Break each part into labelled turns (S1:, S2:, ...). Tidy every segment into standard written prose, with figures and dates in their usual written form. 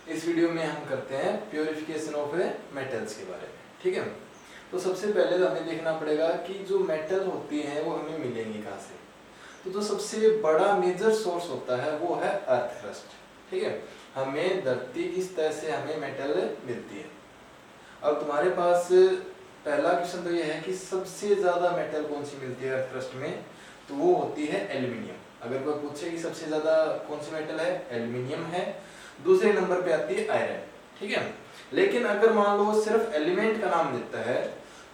S1: इस वीडियो में हम करते हैं प्योरिफिकेशन ऑफ मेटल्स के बारे में। ठीक है, तो सबसे पहले तो हमें देखना पड़ेगा कि जो मेटल होती हैं वो हमें मिलेंगी कहाँ से। तो जो सबसे बड़ा मेजर सोर्स होता है वो है अर्थ क्रस्ट। ठीक है, हमें धरती की सतह से हमें मेटल मिलती है। अब तुम्हारे पास पहला क्वेश्चन तो ये है कि सबसे ज्यादा मेटल कौन सी मिलती है अर्थ क्रस्ट में, तो वो होती है एल्यूमिनियम। अगर कोई पूछे कि सबसे ज्यादा कौन सी मेटल है, एल्यूमिनियम है। दूसरे नंबर पे आती है आयरन। ठीक है, लेकिन अगर मान लो सिर्फ एलिमेंट का नाम देता है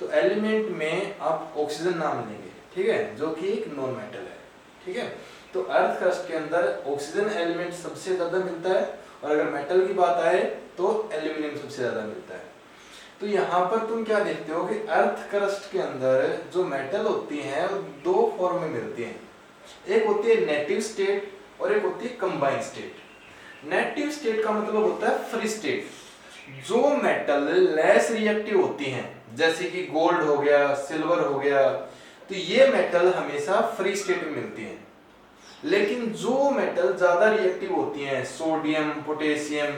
S1: तो एलिमेंट में आप ऑक्सीजन नाम लेंगे। ठीक है, जो कि एक नॉन मेटल है। ठीक है, तो अर्थ क्रस्ट के अंदर ऑक्सीजन एलिमेंट सबसे ज्यादा मिलता है, और अगर मेटल की बात आए तो एल्यूमिनियम सबसे ज्यादा मिलता है। तो यहाँ पर तुम क्या देखते हो कि अर्थ क्रस्ट के अंदर जो मेटल होती हैं वो दो फॉर्म में मिलती हैं। एक होती है नेटिव स्टेट और एक होती है कंबाइंड स्टेट। नेटिव स्टेट का मतलब होता है फ्री स्टेट। जो मेटल लेस रिएक्टिव होती हैं, जैसे कि गोल्ड हो गया, सिल्वर हो गया, तो ये मेटल हमेशा फ्री स्टेट में मिलती हैं। लेकिन जो मेटल ज्यादा रिएक्टिव होती हैं, सोडियम, पोटेशियम,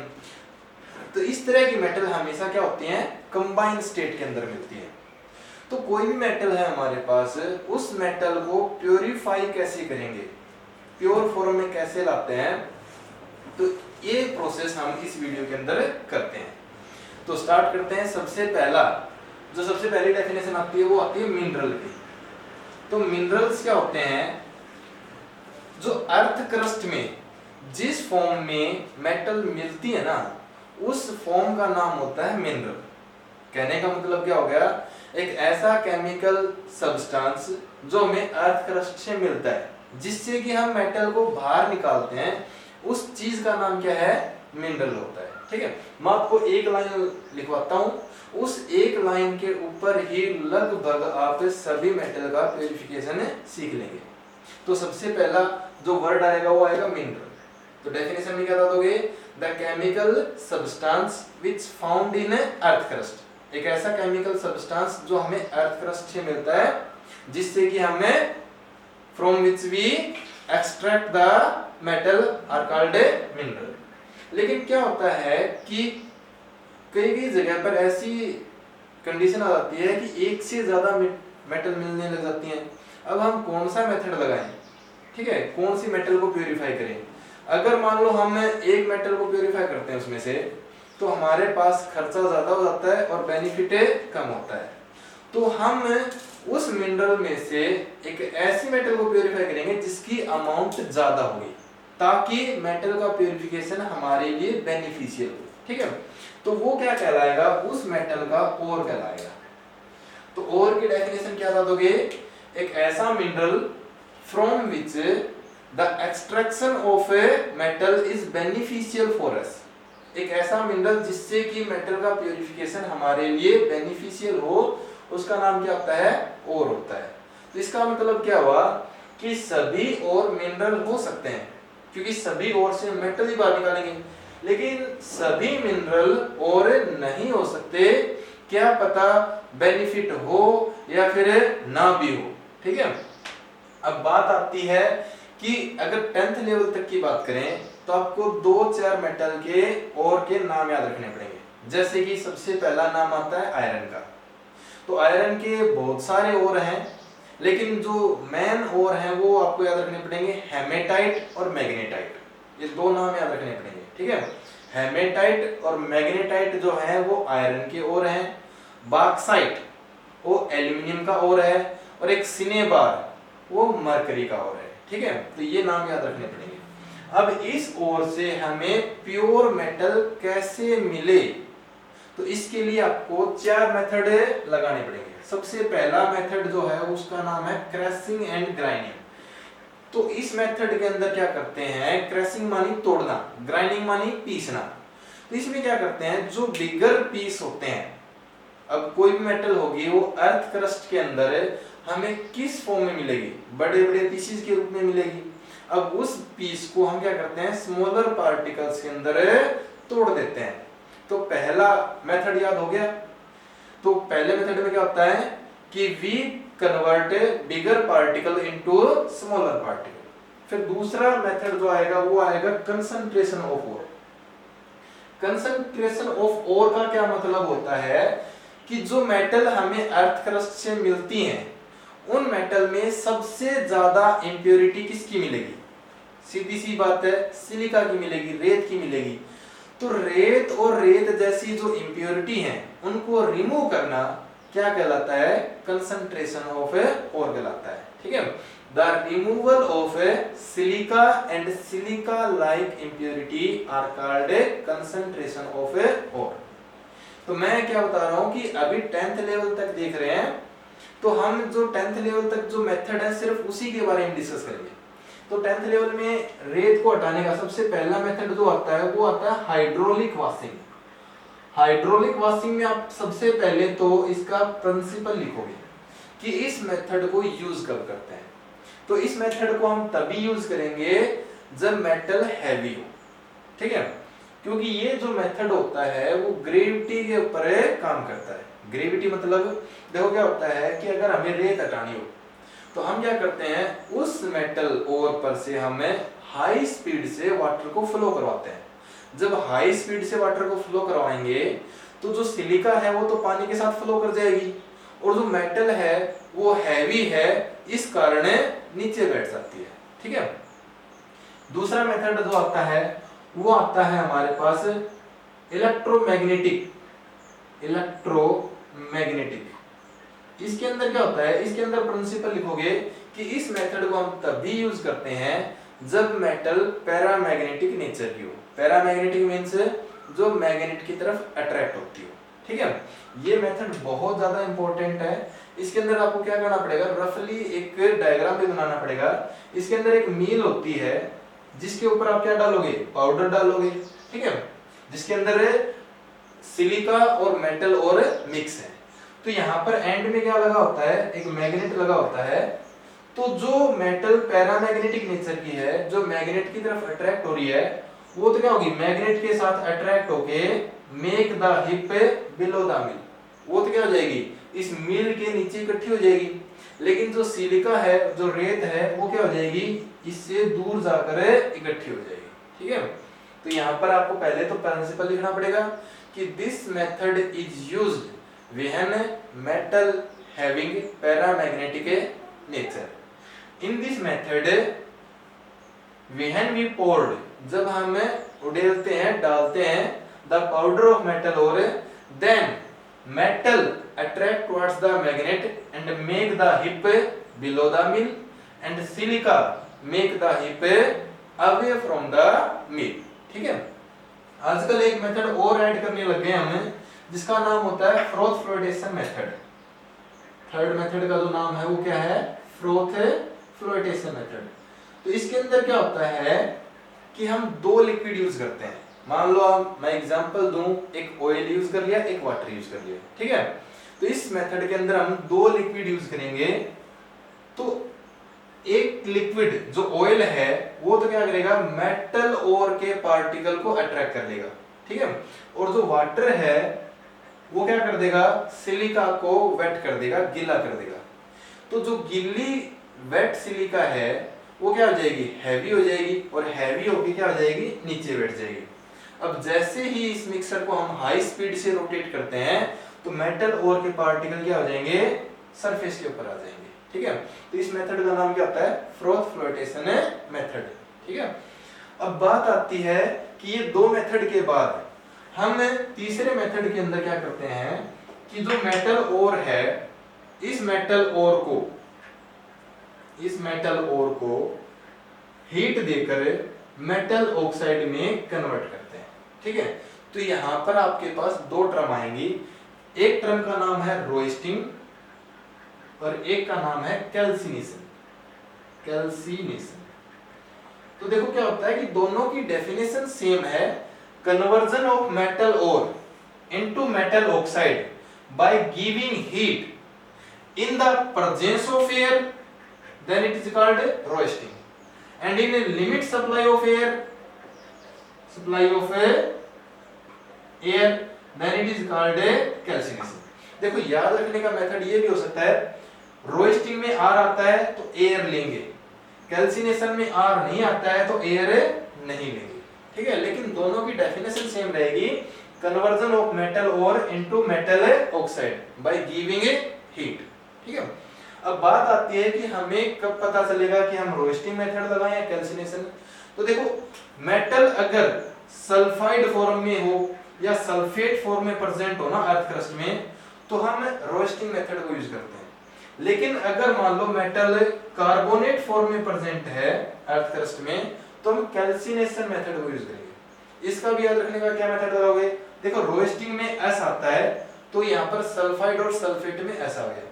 S1: तो इस तरह की मेटल हमेशा क्या होती हैं, कंबाइंड स्टेट के अंदर मिलती हैं। तो कोई भी मेटल है हमारे पास, उस मेटल को प्योरीफाई कैसे करेंगे, प्योर फॉर्म में कैसे लाते हैं, तो ये प्रोसेस हम इस वीडियो के अंदर करते हैं। तो स्टार्ट करते हैं। सबसे पहली डेफिनेशन आती है वो आती है मिनरल की। तो मिनरल्स क्या होते हैं, जो अर्थ क्रस्ट में जिस फॉर्म में मेटल मिलती है ना, उस फॉर्म का नाम होता है मिनरल। कहने का मतलब क्या हो गया, एक ऐसा केमिकल सब्सटेंस जो हमें अर्थ क्रस्ट से मिलता है, जिससे कि हम मेटल को बाहर निकालते हैं, उस चीज का नाम क्या है, मिनरल होता है। ठीक है, मैं आपको एक लाइन लिखवाता हूं, उस एक लाइन के ऊपर ही लगभग आप सभी मेटल का प्योरिफिकेशन सीख लेंगे। तो सबसे पहला जो वर्ड आएगा वो आएगा मिनरल। तो डेफिनेशन में क्या बता दोगे, the chemical substance which found in earth crust. एक ऐसा केमिकल सब्सटेंस जो हमें अर्थ क्रस्ट से मिलता है, जिससे कि हमें from which we extract the metal are called mineral. लेकिन क्या होता है कि कई जगह पर ऐसी कंडीशन आ जाती है कि एक से ज्यादा मेटल मिलने लग जाती हैं। अब हम कौन सा मेथड लगाएं, ठीक है, कौन सी मेटल को प्योरीफाई करें। अगर मान लो हम एक मेटल को प्योरीफाई करते हैं उसमें से, तो हमारे पास खर्चा ज्यादा हो जाता है और बेनिफिट कम होता है। तो हम उस मिनरल में से एक ऐसी मेटल को प्योरीफाई करेंगे जिसकी अमाउंट ज्यादा होगी, ताकि मेटल का प्योरीफिकेशन हमारे लिए बेनिफिशियल हो। ठीक है, तो वो क्या कहलाएगा, उस मेटल का ओर कहलाएगा। तो ओर की डेफिनेशन क्या बता दोगे, एक ऐसा mineral from which the extraction of a metal is beneficial for us. एक ऐसा मिनरल जिससे कि मेटल का प्योरिफिकेशन हमारे लिए बेनिफिशियल हो, उसका नाम क्या होता है, ओर होता है। तो इसका मतलब क्या हुआ कि सभी और मिनरल हो सकते हैं, क्योंकि सभी और से मेटल ही बाहर निकालेंगे, लेकिन सभी मिनरल और नहीं हो सकते। क्या पता बेनिफिट हो या फिर ना भी हो। ठीक है, अब बात आती है कि अगर 10th लेवल तक की बात करें तो आपको 2-4 मेटल के और के नाम याद रखने पड़ेंगे। जैसे कि सबसे पहला नाम आता है आयरन का। तो आयरन के बहुत सारे और हैं, लेकिन जो मेन और हैं वो आपको याद रखने पड़ेंगे, हेमेटाइट और मैग्नेटाइट। ये दो नाम याद रखने पड़ेंगे। ठीक है, हेमेटाइट और मैग्नेटाइट जो है वो आयरन के और हैं। बॉक्साइट वो एल्यूमिनियम का और है, और एक सिनेबार वो मरकरी का और है। ठीक है, तो ये नाम याद रखने पड़ेंगे। अब इस ओर से हमें प्योर मेटल कैसे मिले, तो इसके लिए आपको 4 मेथड लगाने पड़ेंगे। सबसे पहला मेथड जो है उसका नाम है क्रशिंग एंड ग्राइंडिंग। तो इस मेथड के अंदर क्या करते हैं, क्रशिंग मानी तोड़ना, ग्राइंडिंग मानी पीसना। तो इसमें क्या करते हैं, जो बिगर पीस होते हैं, अब कोई भी मेटल होगी वो अर्थ क्रस्ट के अंदर हमें किस फॉर्म में मिलेगी, बड़े बड़े पीसेस के रूप में मिलेगी। अब उस पीस को हम क्या करते हैं, स्मॉलर पार्टिकल्स के अंदर तोड़ देते हैं। तो पहला मेथड याद हो गया। तो पहले मेथड में क्या होता है कि we convert bigger particle into smaller particle. फिर दूसरा मेथड जो आएगा वो आएगा concentration of ore. Concentration of ore का क्या मतलब होता है कि जो मेटल हमें अर्थ क्रस्ट से मिलती हैं उन मेटल में सबसे ज्यादा इंप्योरिटी किसकी मिलेगी? सीधी सी बात है, सिलिका की मिलेगी, रेत की मिलेगी। तो रेत और रेत जैसी जो इंप्योरिटी है उनको रिमूव करना क्या कहलाता है? कंसंट्रेशन ऑफ ओर कहलाता है। ठीक है, the removal of silica and silica like impurity are called concentration of ore. तो मैं क्या बता रहा हूं कि अभी 10th लेवल तक देख रहे हैं, तो हम जो 10th लेवल तक जो मेथड है सिर्फ उसी के बारे में डिस्कस करेंगे। तो 10th लेवल में रेत को हटाने का सबसे पहला मेथड जो आता है वो आता है हाइड्रोलिक वॉशिंग। हाइड्रोलिक वॉशिंग में आप सबसे पहले तो इसका प्रिंसिपल लिखोगे कि इस मेथड को यूज कब करते हैं। तो इस मेथड को हम तभी यूज करेंगे जब मेटल हैवी हो। ठीक है, क्योंकि ये जो मेथड होता है वो ग्रेविटी के ऊपर काम करता है। ग्रेविटी मतलब देखो क्या होता है कि अगर हमें रेत हटानी हो तो हम क्या करते हैं, उस मेटल ओर पर से हमें हाई स्पीड से वाटर को फ्लो करवाते हैं। जब हाई स्पीड से वाटर को फ्लो करवाएंगे तो जो सिलिका है वो तो पानी के साथ फ्लो कर जाएगी और जो मेटल है वो हैवी है, इस कारण नीचे बैठ जाती है। ठीक है, दूसरा मेथड जो आता है वो आता है हमारे पास इलेक्ट्रोमैग्नेटिक। इसके अंदर क्या होता है, इसके अंदर प्रिंसिपल लिखोगे कि इस मेथड को हम तभी यूज करते हैं जब मेटल पैरामैग्नेटिक नेचर की हो। पैरामैग्नेटिक मींस जो मैग्नेट की तरफ अट्रैक्ट होती हो। ठीक है, ये मेथड बहुत ज्यादा इंपॉर्टेंट है। इसके अंदर आपको क्या करना पड़ेगा, रफली एक डायग्राम भी बनाना पड़ेगा। इसके अंदर एक मील होती है जिसके ऊपर आप क्या डालोगे, पाउडर डालोगे। ठीक है, जिसके अंदर सिलिका और मेटल और मिक्स है। तो यहाँ पर एंड में क्या लगा होता है, एक मैग्नेट लगा होता है। तो जो मेटल पैरामैग्नेटिक नेचर की है, जो मैग्नेट की तरफ अट्रैक्ट हो रही है, वो तो क्या होगी, मैग्नेट के साथ अट्रैक्ट होके make the hip below the mill, वो तो क्या हो जाएगी, इस मिल के नीचे इकट्ठी हो जाएगी। लेकिन जो सिलिका है, जो रेत है, वो क्या हो जाएगी, इससे दूर जाकर इकट्ठी हो जाएगी। ठीक है, तो यहाँ पर आपको पहले तो प्रिंसिपल लिखना पड़ेगा कि this method is used when metal having paramagnetic nature. In this method when we poured, जब हम उड़ेलते हैं, डालते हैं the powder of metal ore, then metal attract towards the magnet and make the hip below the mill and silica make the hip away from the mill. ठीक है, आजकल एक method और ऐड करने लग गए हमें जिसका नाम होता है froth flotation method. Third method का जो नाम है वो क्या है, फ्रोथ फ्लोटेशन मेथड। तो इसके अंदर क्या होता है कि हम दो लिक्विड यूज करते हैं। मान लो मैं एग्जांपल दूं, एक ऑयल यूज कर लिया, एक वाटर यूज कर लिया। ठीक है, तो इस मेथड के अंदर हम दो लिक्विड यूज करेंगे। तो एक लिक्विड जो ऑयल है वो तो क्या करेगा, मेटल ओर के पार्टिकल को अट्रैक्ट कर लेगा। ठीक है, और जो वाटर है वो क्या कर देगा, सिलिका को वेट कर देगा, गीला कर देगा। तो जो गीली वेट सिलिका है वो क्या हो जाएगी, हैवी हो जाएगी, और हैवी होके क्या हो जाएगी, नीचे बैठ जाएगी। अब जैसे ही इस मिक्सर को हम हाई स्पीड से रोटेट करते हैं तो मेटल ओर के पार्टिकल क्या हो जाएंगे, सरफेस के ऊपर आ जाएंगे। ठीक है, तो इस मेथड का नाम क्या होता है, फ्रोथ फ्लोटेशन मेथड। ठीक है, अब बात आती है कि ये दो मेथड के बाद हम तीसरे मेथड के अंदर क्या करते हैं कि जो मेटल ओर है, इस मेटल ओर को हीट देकर मेटल ऑक्साइड में कन्वर्ट करते हैं। ठीक है, तो यहां पर आपके पास दो टर्म आएंगी। एक टर्म का नाम है रोस्टिंग और एक का नाम है कैल्सिनेशन। तो देखो क्या होता है कि दोनों की डेफिनेशन सेम है, conversion of metal ore into metal oxide by giving heat in the presence of air, then it is called roasting, and in a limit supply of air then it is called calcination। देखो याद रखने का method ये भी हो सकता है, roasting में आर आता है तो एयर लेंगे, कैल्सिनेशन में आर नहीं आता है तो एयर नहीं लेंगे। ठीक है, लेकिन दोनों की डेफिनेशन सेम रहेगी, कन्वर्जन ऑफ मेटल और into metal oxide by giving a heat. ठीक है, अब बात आती है कि हमें कब पता चलेगा कि हम रोस्टिंग मेथड लगाएं या कैल्सिनेशन। तो देखो, मेटल अगर सल्फाइड फॉर्म में हो या सल्फेट फॉर्म में प्रेजेंट हो ना अर्थ क्रस्ट में, तो हम रोस्टिंग मेथड को यूज करते हैं। लेकिन अगर मान लो मेटल कार्बोनेट फॉर्म में प्रेजेंट है अर्थ क्रस्ट में, तो हम कैल्सिनेशन मेथड को यूज करेंगे। इसका भी याद रखने का क्या मेथड लगाओगे, देखो रोस्टिंग में एस आता है, तो यहाँ पर सल्फाइड और सल्फेट में एस आ गया।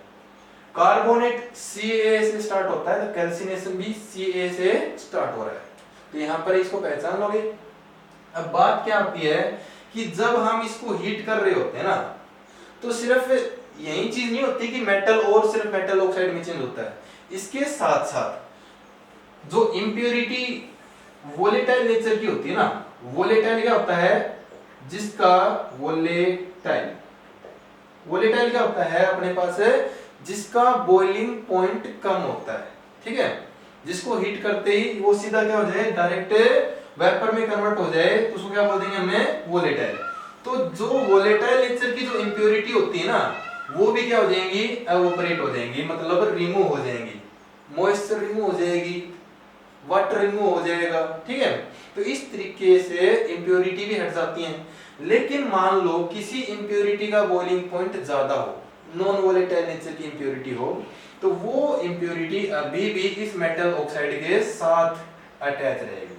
S1: कार्बोनेट CaA से स्टार्ट होता है, तो कैल्सिनेशन भी CaA से स्टार्ट हो रहा है, तो यहाँ पर इसको पहचान लोगे। अब बात क्या आती है कि जब हम इसको हीट कर रहे होते हैं ना, तो सिर्फ यही चीज नहीं होती कि मेटल और सिर्फ मेटल ऑक्साइड में चेंज होता है, इसके साथ साथ जो इम्प्योरिटी वोलेटाइल नेचर की होती है ना, वोलेटाइल क्या होता है, जिसका वोलेटाइल क्या होता है अपने पास है, जिसका बॉइलिंग पॉइंट कम होता है। ठीक है, जिसको हीट करते ही वो सीधा क्या हो जाए, डायरेक्ट वेपर में कन्वर्ट हो जाए, तो उसको क्या बोल देंगे हमने, वोलेटाइल। तो जो वोलेटाइल नेचर की जो इंप्योरिटी होती है ना, वो भी क्या हो जाएंगी, एवोपरेट हो जाएंगी, मतलब रिमूव हो जाएंगी, मॉइस्चर रिमूव हो जाएगी, वाटर रिमूव हो जाएगा। ठीक है, तो इस तरीके से इंप्योरिटी भी हट जाती है। लेकिन मान लो किसी इंप्योरिटी का बॉइलिंग पॉइंट ज्यादा हो, नॉन वोलेटाइल नेचर की इंप्योरिटी हो, तो वो इंप्योरिटी अभी भी इस मेटल ऑक्साइड के साथ अटैच रहेगी।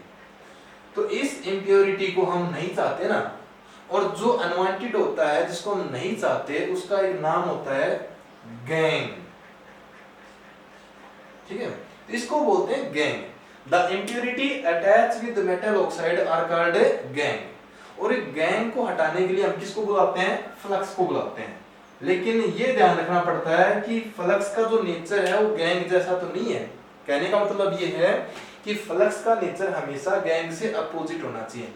S1: तो इस इंप्योरिटी को हम नहीं चाहते ना, और जो अनवांटेड होता है जिसको हम नहीं चाहते, उसका एक नाम होता है गैंग। ठीक है, तो इसको बोलते हैं gangue. The impurity attach with metal oxide are called gangue. और एक गैंग को हटाने के लिए हम किसको बुलाते हैं, फ्लक्स को बुलाते हैं। लेकिन ये ध्यान रखना पड़ता है कि फ्लक्स का जो नेचर है वो गैंग जैसा तो नहीं है। कहने का मतलब ये है कि फ्लक्स का नेचर हमेशा गैंग से अपोजिट होना चाहिए।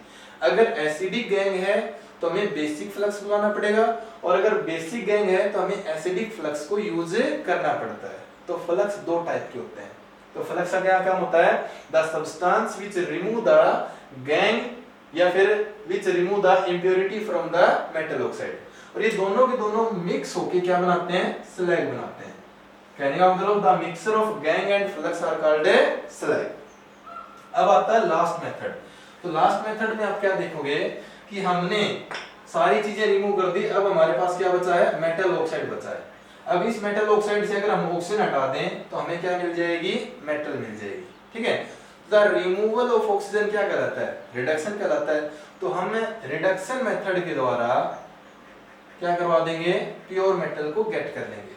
S1: अगर एसिडिक गैंग है तो हमें बेसिक फ्लक्स बुलाना पड़ेगा, और अगर बेसिक गैंग है तो हमें एसिडिक फ्लक्स को यूज करना पड़ता है। तो फ्लक्स दो टाइप के होते हैं। तो फ्लक्स का क्या काम होता है, the substance which remove the gang या फिर which remove the impurity from the metal oxide. और ये दोनों के दोनों मिक्स होके क्या बनाते हैं, स्लैग बनाते हैं। कहने का मतलब the mixture of gangue and flux are called slag. अब आता है लास्ट मेथड। तो लास्ट मेथड में आप क्या देखोगे कि हमने सारी चीजें रिमूव कर दी, अब हमारे पास क्या बचा है, मेटल ऑक्साइड बचा है। अब इस मेटल ऑक्साइड से अगर हम ऑक्सीजन हटा दें तो हमें क्या मिल जाएगी, मेटल मिल जाएगी। ठीक है, द रिमूवल ऑफ ऑक्सीजन क्या कहलाता है, रिडक्शन कहलाता है। तो हम रिडक्शन मेथड के द्वारा क्या करवा देंगे, प्योर मेटल को गेट कर लेंगे।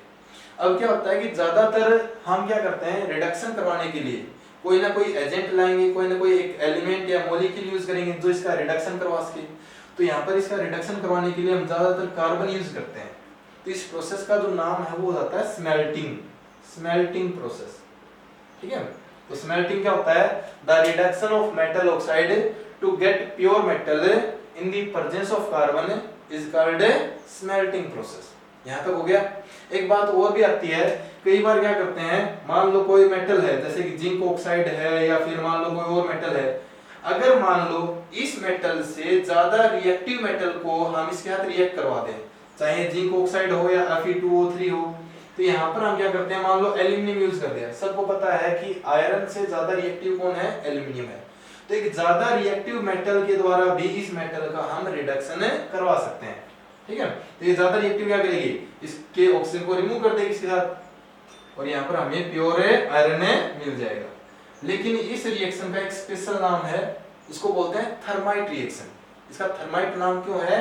S1: अब क्या होता है कि ज्यादातर हम क्या करते हैं, रिडक्शन करवाने के लिए कोई ना कोई एजेंट लाएंगे, कोई ना कोई एक एलिमेंट या मॉलिक्यूल यूज करेंगे जो इसका रिडक्शन करवा सके। तो यहाँ पर इसका रिडक्शन करवाने के लिए हम ज्यादातर कार्बन यूज करते हैं। तो इस प्रोसेस का जो नाम है वो होता है स्मेल्टिंग प्रोसेस। ठीक है, तो स्मेल्टिंग क्या होता है, the reduction of metal oxide to get pure metal in the presence of carbon is called smelting process. यहाँ तक हो गया। एक बात और भी आती है, कई बार क्या करते हैं, मान लो कोई मेटल है जैसे कि जिंक ऑक्साइड है या फिर मान लो कोई और मेटल है, अगर मान लो इस मेटल से ज्यादा रिएक्टिव मेटल को हम इसके साथ रिएक्ट करवा दें, चाहे जिंक ऑक्साइड हो या Fe2O3 हो, तो यहाँ पर हम क्या करते हैं, मान लो एल्यूमिनियम यूज कर दिया। सबको पता है कि आयरन से ज्यादा रिएक्टिव कौन है, एल्यूमिनियम है। तो एक ज्यादा रिएक्टिव मेटल के द्वारा भी इस मेटल का हम रिडक्शन करवा सकते हैं। ठीक है, तो ये ज्यादा रिएक्टिव क्या करेगी, इसके ऑक्सीजन को रिमूव कर देगी इसके साथ, और यहाँ पर हमें प्योर आयरन मिल जाएगा। लेकिन इस रिएक्शन का एक स्पेशल नाम है, इसको बोलते हैं थर्माइट रिएक्शन। इसका थर्माइट नाम क्यों है,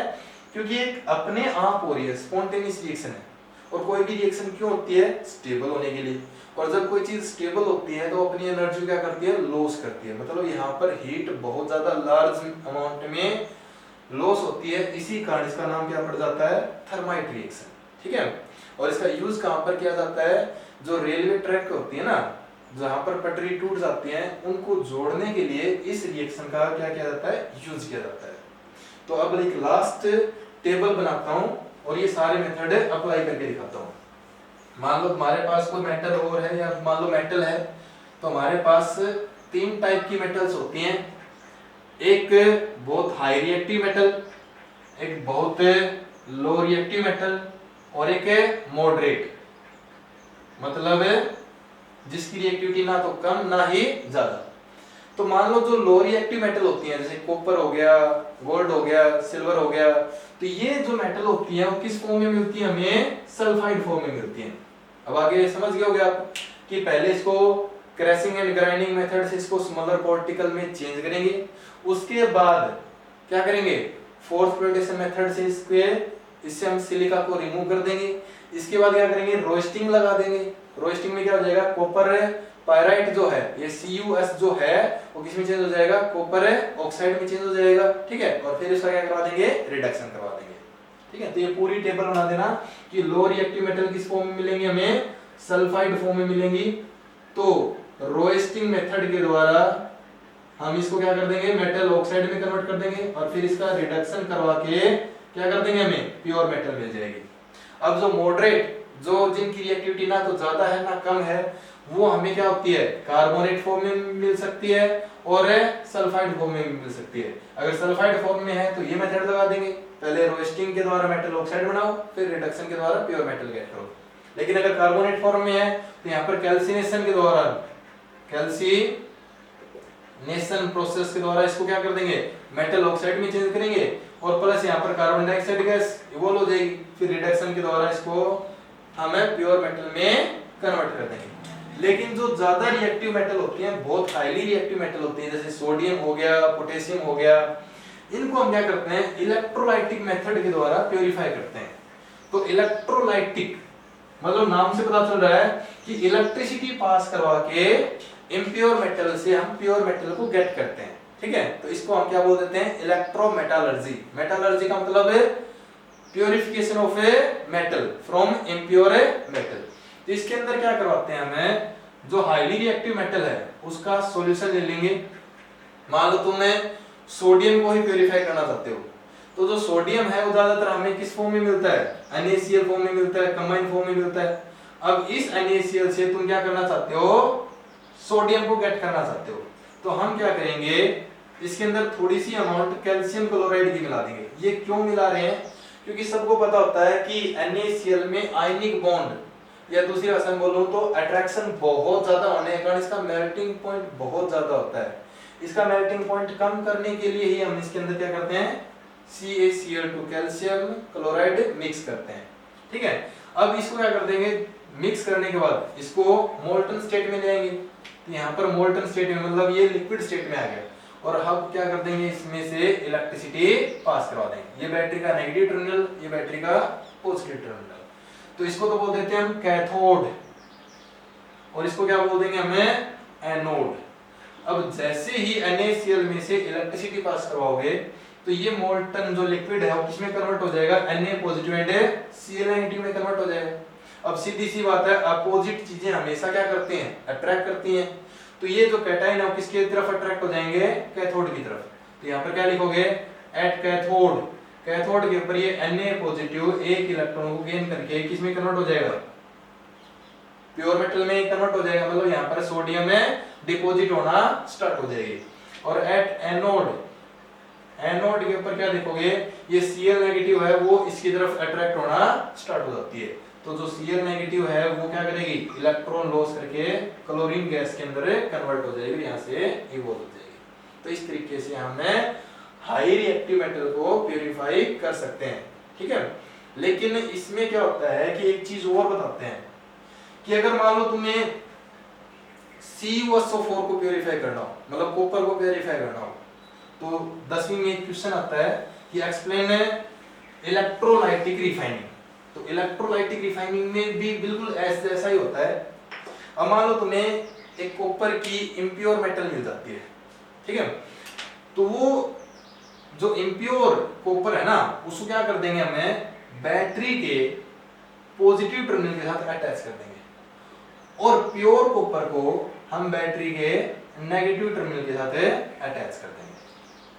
S1: क्योंकि एक अपने आप हो रही है, स्पॉन्टेनियस रिएक्शन है। और कोई भी रिएक्शन क्यों होती है, स्टेबल होने के लिए। और जब कोई चीज स्टेबल होती है तो अपनी एनर्जी क्या करती है, लॉस करती है। मतलब यहाँ पर हीट बहुत ज्यादा लार्ज अमाउंट में लॉस होती है, इसी कारण इसका नाम क्या पड़ जाता है, थर्माइट रिएक्शन। ठीक है, और इसका यूज कहाँ पर किया जाता है, जो रेलवे ट्रैक होती है ना, जहां पर पटरी टूट जाती है, उनको जोड़ने के लिए इस रिएक्शन का क्या किया जाता है, यूज किया जाता है। तो अब एक लास्ट टेबल बनाता हूं और ये सारे मेथड अप्लाई करके दिखाता हूं। मान लो हमारे पास कोई मेटल और है, या मान लो मेटल है, तो हमारे पास 3 टाइप की मेटल्स होती हैं। एक बहुत हाई रिएक्टिव मेटल, एक बहुत लो रिएक्टिव मेटल और एक मॉडरेट, मतलब जिसकी रिएक्टिविटी ना तो कम ना ही ज्यादा। तो मान लो जो लो रिएक्टिव मेटल होती हैं, जैसे कॉपर हो गया, गोल्ड हो गया, सिल्वर हो गया, तो ये जो मेटल होती है वो किस फॉर्म में मिलती है? हमें सल्फाइड फॉर्म में मिलती है। अब आगे समझ गए होगे आप कि पहले इसको क्रैशिंग एंड ग्राइंडिंग मेथड से इसको स्मॉलर पार्टिकल में चेंज करेंगे, उसके बाद क्या करेंगे? फोर्थ फ्लोटेशन मेथड से इससे हम सिलिका को रिमूव कर देंगे। इसके बाद क्या करेंगे? रोस्टिंग लगा देंगे। रोस्टिंग में क्या हो जाएगा? कॉपर पायराइट जो है, ये CuS जो है वो किस में चेंज हो जाएगा? कॉपर ऑक्साइड में चेंज हो जाएगा। ठीक है, और फिर इसका क्या करवा देंगे? रिडक्शन करवा देंगे। ठीक है, तो ये पूरी टेबल बना देना कि लो रिएक्टिव मेटल किस फॉर्म में मिलेंगे? हमें सल्फाइड फॉर्म में मिलेंगी। तो रोस्टिंग मेथड के द्वारा हम इसको क्या कर देंगे? मेटल ऑक्साइड में कन्वर्ट कर देंगे और फिर इसका रिडक्शन करवा के क्या कर देंगे? हमें प्योर मेटल मिल जाएगी। अब जो मॉडरेट, जो जिनकी रिएक्टिविटी ना तो ज्यादा है ना कम है, वो हमें क्या होती है? कार्बोनेट फॉर्म में मिल सकती है और सल्फाइड फॉर्म में मिल सकती है। अगर सल्फाइड फॉर्म में है तो ये मेथड लगा देंगे, पहले रोस्टिंग के द्वारा मेटल ऑक्साइड बनाओ, फिर रिडक्शन के द्वारा प्योर मेटल गेट करो। लेकिन अगर कार्बोनेट फॉर्म में है तो यहाँ पर कैल्सिनेशन के द्वारा, कैल्सिनेशन प्रोसेस के द्वारा इसको क्या कर देंगे? मेटल ऑक्साइड में चेंज करेंगे और प्लस यहाँ पर कार्बन डाइऑक्साइड गैस इवॉल्व हो जाएगी, फिर रिडक्शन के द्वारा इसको हमें प्योर मेटल में कन्वर्ट कर देंगे। लेकिन जो ज्यादा रिएक्टिव मेटल होती हैं, बहुत हाईली रिएक्टिव मेटल होती हैं, जैसे सोडियम हो गया, पोटेशियम हो गया, इनको हम क्या करते हैं? इलेक्ट्रोलाइटिक मेथड के द्वारा प्योरीफाई करते हैं। तो इलेक्ट्रोलाइटिक मतलब नाम से पता चल रहा है कि इलेक्ट्रिसिटी पास करवा के इम्प्योर मेटल से हम प्योर मेटल को गेट करते हैं। ठीक है, तो इसको हम क्या बोल देते हैं? इलेक्ट्रोमेटालर्जी। मेटालर्जी का मतलब है purification of a metal from impure metal. तो इसके अंदर क्या करवाते हैं? हमें जो हाईली रिएक्टिव मेटल है उसका सॉल्यूशन ले लेंगे। मान लो तुम्हें सोडियम को ही प्योरीफाई करना चाहते हो, तो जो सोडियम है वो ज्यादातर हमें किस फॉर्म में मिलता है? NaCl फॉर्म में मिलता है, कंबाइंड फॉर्म में मिलता है। अब इस NaCl से तुम क्या करना चाहते हो? सोडियम को गेट करना चाहते हो, तो हम क्या करेंगे? इसके अंदर थोड़ी सी अमाउंट कैल्शियम क्लोराइड की मिला देंगे। ये क्यों मिला रहे हैं? क्योंकि सबको पता होता है कि NaCl में आयनिक बॉन्ड, या दूसरी भाषा में बोलूं तो अट्रैक्शन बहुत ज्यादा होने के कारण इसका मेल्टिंग पॉइंट बहुत ज्यादा होता है। इसका मेल्टिंग पॉइंट कम करने के लिए ही हम इसके अंदर क्या करते हैं? CaCl2 कैल्शियम क्लोराइड मिक्स करते हैं। ठीक है, अब इसको क्या कर देंगे? मिक्स करने के बाद इसको मोल्टन स्टेट में ले आएंगे। तो यहाँ पर मोल्टन स्टेट में मतलब ये लिक्विड स्टेट में आ गया, और हम क्या कर देंगे? इसमें से इलेक्ट्रिसिटी पास करवा देंगे। ये बैटरी का नेगेटिव टर्मिनल, ये बैटरी का पॉजिटिव टर्मिनल। तो इसको तो बोल देते हैं हम कैथोड, और इसको क्या बोल देंगे? हमें एनोड। अब जैसे ही NaCl में से इलेक्ट्रिसिटी पास करवाओगे तो ये मोल्टन जो लिक्विड है वो किसमें कन्वर्ट हो जाएगा? Na positive and Cl negative में कन्वर्ट हो जाएगा। अब सीधी सी बात है, अपोजिट चीजें हमेशा क्या करती हैं? अट्रैक्ट करती हैं। तो ये जो कैटायन है वो किसकी तरफ अट्रैक्ट हो जाएंगे? कैथोड की तरफ। तो यहाँ पर क्या लिखोगे? एट कैथोड, कैथोड के ऊपर ये Na पॉजिटिव एक इलेक्ट्रॉन को गेन करके किसमें कन्वर्ट हो जाएगा? प्योर मेटल में कन्वर्ट हो जाएगा। मतलब यहाँ पर सोडियम में डिपॉजिट होना स्टार्ट हो जाएगी। और एट एनोड, एनोड के ऊपर क्या देखोगे? ये Cl नेगेटिव है वो इसकी तरफ अट्रैक्ट होना स्टार्ट हो जाती है। तो जो Cl नेगेटिव है वो क्या करेगी? इलेक्ट्रॉन लॉस करके क्लोरीन गैस के अंदर कन्वर्ट हो जाएगी, यहाँ से इवॉल्व हो जाएगी। तो इस तरीके से हमने हाई रिएक्टिव मेटल को प्यूरिफाई कर सकते हैं। ठीक है, लेकिन इसमें क्या होता है कि एक चीज और बताते हैं कि अगर मान लो तुम्हें CuSO4 को प्यूरिफाई करना हो, मतलब कॉपर को प्यूरिफाई करना हो, तो 10वीं में एक क्वेश्चन आता है कि एक्सप्लेन इलेक्ट्रोलाइटिक रिफाइनिंग। तो इलेक्ट्रोलाइटिक रिफाइनिंग में भी बिल्कुल ऐसा ही होता है। अब मान लो तुम्हें एक कॉपर की इम्प्योर मेटल मिल जाती है, ठीक है, तो वो जो इम्प्योर कॉपर है ना उसको क्या कर देंगे? हमें बैटरी के पॉजिटिव टर्मिनल के साथ अटैच कर देंगे, और प्योर कॉपर को हम बैटरी के नेगेटिव टर्मिनल के साथ अटैच कर देंगे।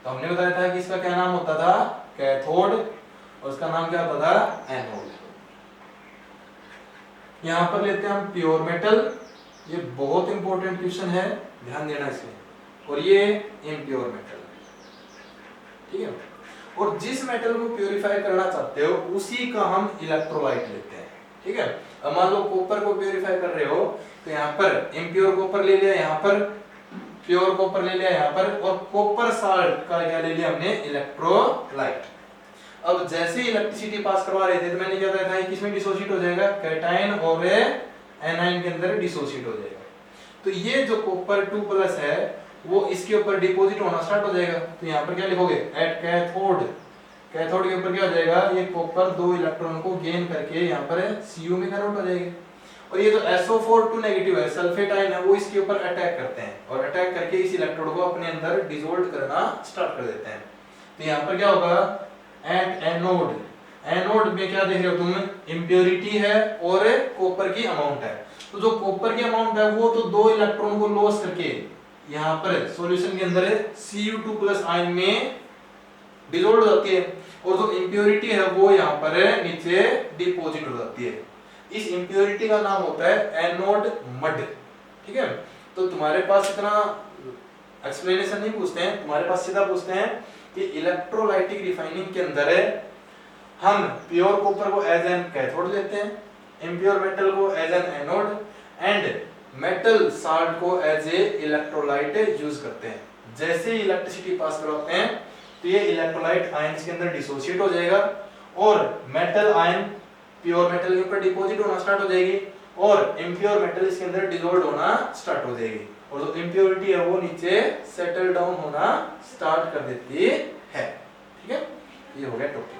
S1: तो हमने बताया था कि इसका क्या नाम होता था? कैथोड, और उसका नाम क्या होता था? एनोड। यहां पर लेते हैं हम प्योर मेटल, ये बहुत इंपॉर्टेंट क्वेश्चन है, ध्यान देना इसमें। और ये इम्प्योर मेटल, ठीक है। और जिस मेटल को प्योरीफाई करना चाहते हो उसी का हम इलेक्ट्रोलाइट लेते हैं, ठीक है। अब मान लो कॉपर को प्योरीफाई कर रहे हो तो यहाँ पर इम्प्योर कॉपर ले लिया, यहाँ पर प्योर कॉपर ले लिया यहाँ पर, और कॉपर साल्ट का क्या ले लिया हमने, इलेक्ट्रोलाइट। अब जैसे इलेक्ट्रिसिटी पास करवा रहे थे तो मैंने क्या बताया था, किसमें डिसोसिएट हो जाएगा, कैटायन और एनायन के अंदर डिसोसिएट हो जाएगा। तो ये जो कॉपर 2+ है वो इसके ऊपर डिपॉजिट होना स्टार्ट हो जाएगा। तो यहाँ पर क्या लिखोगे, एट कैथोड, कैथोड के ऊपर क्या हो जाएगा, ये कॉपर 2 इलेक्ट्रॉन को गेन करके यहाँ पर Cu में कन्वर्ट हो जाएगी। और ये जो SO4 2 नेगेटिव है, सल्फेट आयन है, वो इसके ऊपर अटैक करते हैं और अटैक करके इस इलेक्ट्रोड को अपने अंदर डिसोल्व करना स्टार्ट कर देते हैं। तो यहाँ पर क्या होगा, एट एनोड, एनोड में क्या देख रहे हो तुम, इंप्योरिटी है और कॉपर की अमाउंट है। तो जो कॉपर की अमाउंट है वो तो 2 इलेक्ट्रॉन को लॉस करके यहाँ पर सॉल्यूशन के अंदर Cu2+ आयन में डिसोल्व हो जाती है, और जो इंप्योरिटी है वो यहाँ पर नीचे डिपॉजिट हो जाती है। इस इंप्योरिटी का नाम होता है एनोड मड, ठीक है। तो तुम्हारे पास इतना एक्सप्लेनेशन नहीं पूछते हैं, तुम्हारे पास सीधा पूछते हैं कि इलेक्ट्रोलाइटिक रिफाइनिंग के अंदर हम प्योर कॉपर को एज एन कैथोड लेते हैं, इम्प्योर मेटल को as an anode, and metal salt को एज ए इलेक्ट्रोलाइट यूज करते हैं। जैसे ही इलेक्ट्रिसिटी पास करवाते हैं तो ये इलेक्ट्रोलाइट आयंस के अंदर डिसोसिएट हो जाएगा और मेटल आयन प्योर मेटल के ऊपर डिपॉजिट होना स्टार्ट हो जाएगी और इम्प्योर मेटल इसके अंदर डिसॉल्व होना स्टार्ट हो जाएगी, और जो इम्प्योरिटी है वो नीचे सेटल डाउन होना स्टार्ट कर देती है, ठीक है। ये हो गया टॉपिक।